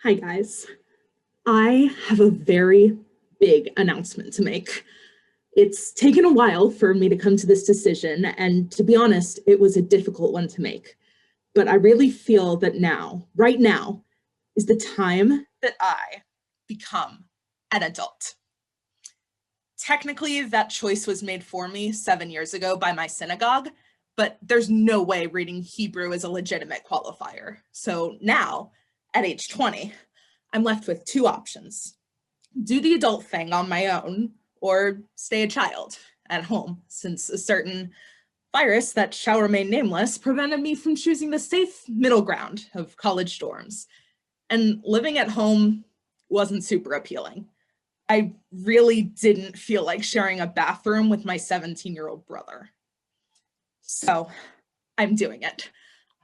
Hi, guys. I have a very big announcement to make. It's taken a while for me to come to this decision, and to be honest, it was a difficult one to make. But I really feel that now, right now, is the time that I become an adult. Technically, that choice was made for me 7 years ago by my synagogue, but there's no way reading Hebrew is a legitimate qualifier. So now, at age 20, I'm left with two options: do the adult thing on my own, or stay a child at home, since a certain virus that shall remain nameless prevented me from choosing the safe middle ground of college dorms. And living at home wasn't super appealing. I really didn't feel like sharing a bathroom with my 17-year-old brother. So I'm doing it.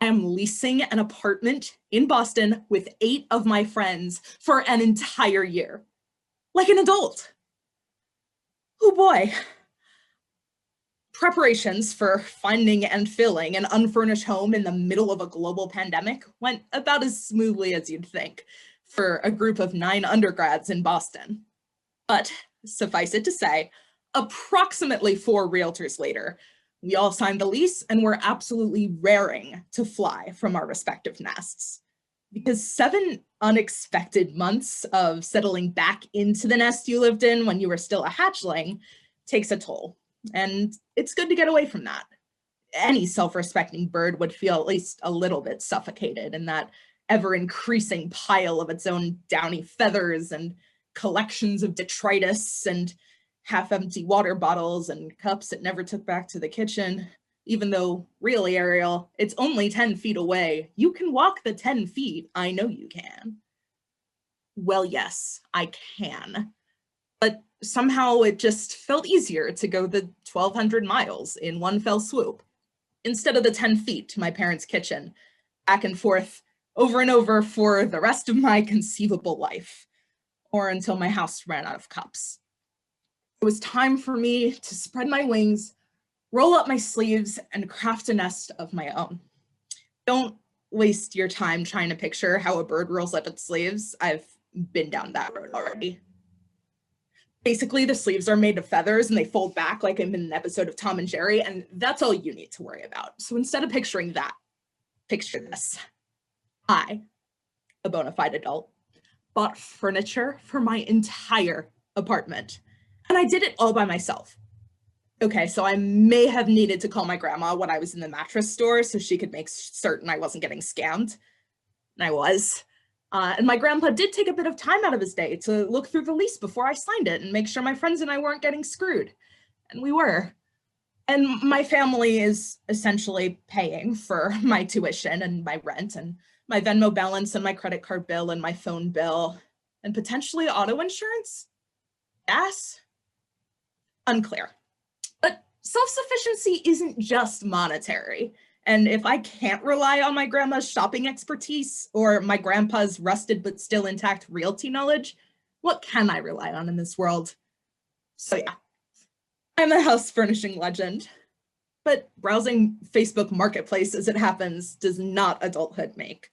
I am leasing an apartment in Boston with 8 of my friends for an entire year, like an adult. Oh boy. Preparations for finding and filling an unfurnished home in the middle of a global pandemic went about as smoothly as you'd think for a group of 9 undergrads in Boston. But suffice it to say, approximately 4 realtors later, we all signed the lease and were absolutely raring to fly from our respective nests. Because 7 unexpected months of settling back into the nest you lived in when you were still a hatchling takes a toll. And it's good to get away from that. Any self-respecting bird would feel at least a little bit suffocated in that ever-increasing pile of its own downy feathers and collections of detritus and half-empty water bottles and cups it never took back to the kitchen. Even though, really, Ariel, it's only 10 feet away. You can walk the 10 feet. I know you can. Well, yes, I can. But somehow it just felt easier to go the 1,200 miles in one fell swoop, instead of the 10 feet to my parents' kitchen, back and forth, over and over for the rest of my conceivable life, or until my house ran out of cups. It was time for me to spread my wings, roll up my sleeves, and craft a nest of my own. Don't waste your time trying to picture how a bird rolls up its sleeves. I've been down that road already. Basically, the sleeves are made of feathers and they fold back like I'm in an episode of Tom and Jerry, and that's all you need to worry about. So instead of picturing that, picture this. I, a bona fide adult, bought furniture for my entire apartment, and I did it all by myself. Okay, so I may have needed to call my grandma when I was in the mattress store so she could make certain I wasn't getting scammed. And I was. And my grandpa did take a bit of time out of his day to look through the lease before I signed it and make sure my friends and I weren't getting screwed. And we were. And my family is essentially paying for my tuition and my rent and my Venmo balance and my credit card bill and my phone bill and potentially auto insurance? Gas? Unclear. But self-sufficiency isn't just monetary. And if I can't rely on my grandma's shopping expertise or my grandpa's rusted but still intact realty knowledge, what can I rely on in this world? So yeah, I'm a house furnishing legend. But browsing Facebook Marketplace as it happens does not adulthood make.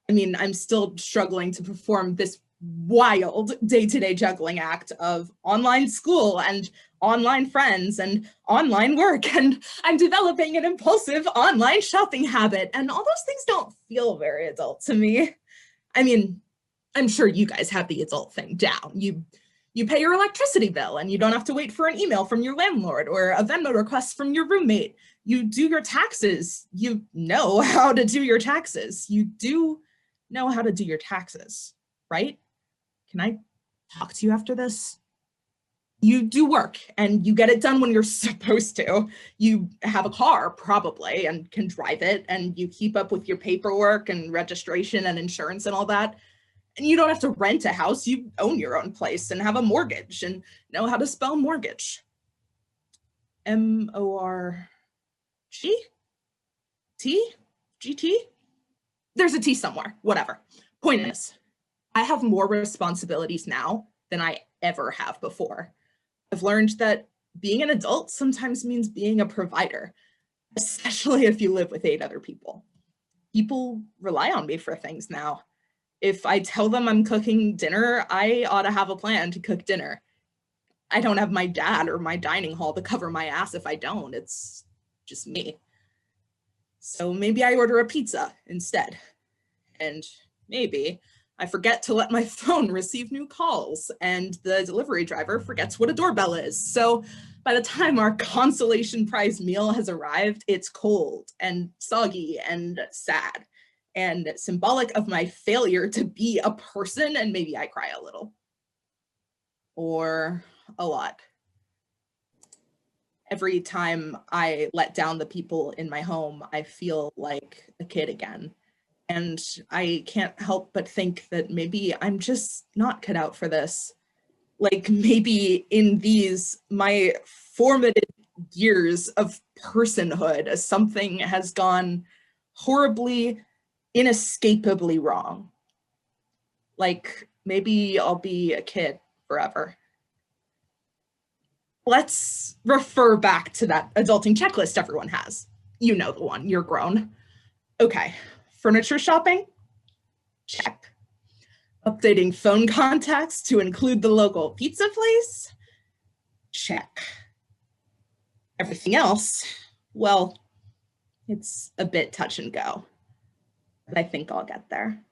I mean, I'm still struggling to perform this wild day-to-day juggling act of online school and online friends and online work, and I'm developing an impulsive online shopping habit, and all those things don't feel very adult to me. I mean, I'm sure you guys have the adult thing down. You pay your electricity bill and you don't have to wait for an email from your landlord or a Venmo request from your roommate. You do your taxes. You know how to do your taxes. You do know how to do your taxes, right? Can I talk to you after this? You do work and you get it done when you're supposed to. You have a car probably and can drive it, and you keep up with your paperwork and registration and insurance and all that. And you don't have to rent a house. You own your own place and have a mortgage and know how to spell mortgage. M-O-R-G? T? G-T? There's a T somewhere, whatever. Point is, I have more responsibilities now than I ever have before. I've learned that being an adult sometimes means being a provider, especially if you live with 8 other people. People rely on me for things now. If I tell them I'm cooking dinner, I ought to have a plan to cook dinner. I don't have my dad or my dining hall to cover my ass if I don't. It's just me. So maybe I order a pizza instead. And maybe I forget to let my phone receive new calls, and the delivery driver forgets what a doorbell is. So by the time our consolation prize meal has arrived, it's cold and soggy and sad and symbolic of my failure to be a person, and maybe I cry a little. Or a lot. Every time I let down the people in my home, I feel like a kid again. And I can't help but think that maybe I'm just not cut out for this. Like maybe in these, my formative years of personhood, something has gone horribly, inescapably wrong. Like maybe I'll be a kid forever. Let's refer back to that adulting checklist everyone has. You know the one, you're grown. Okay, furniture shopping? Check. Updating phone contacts to include the local pizza place? Check. Everything else, well, it's a bit touch and go, but I think I'll get there.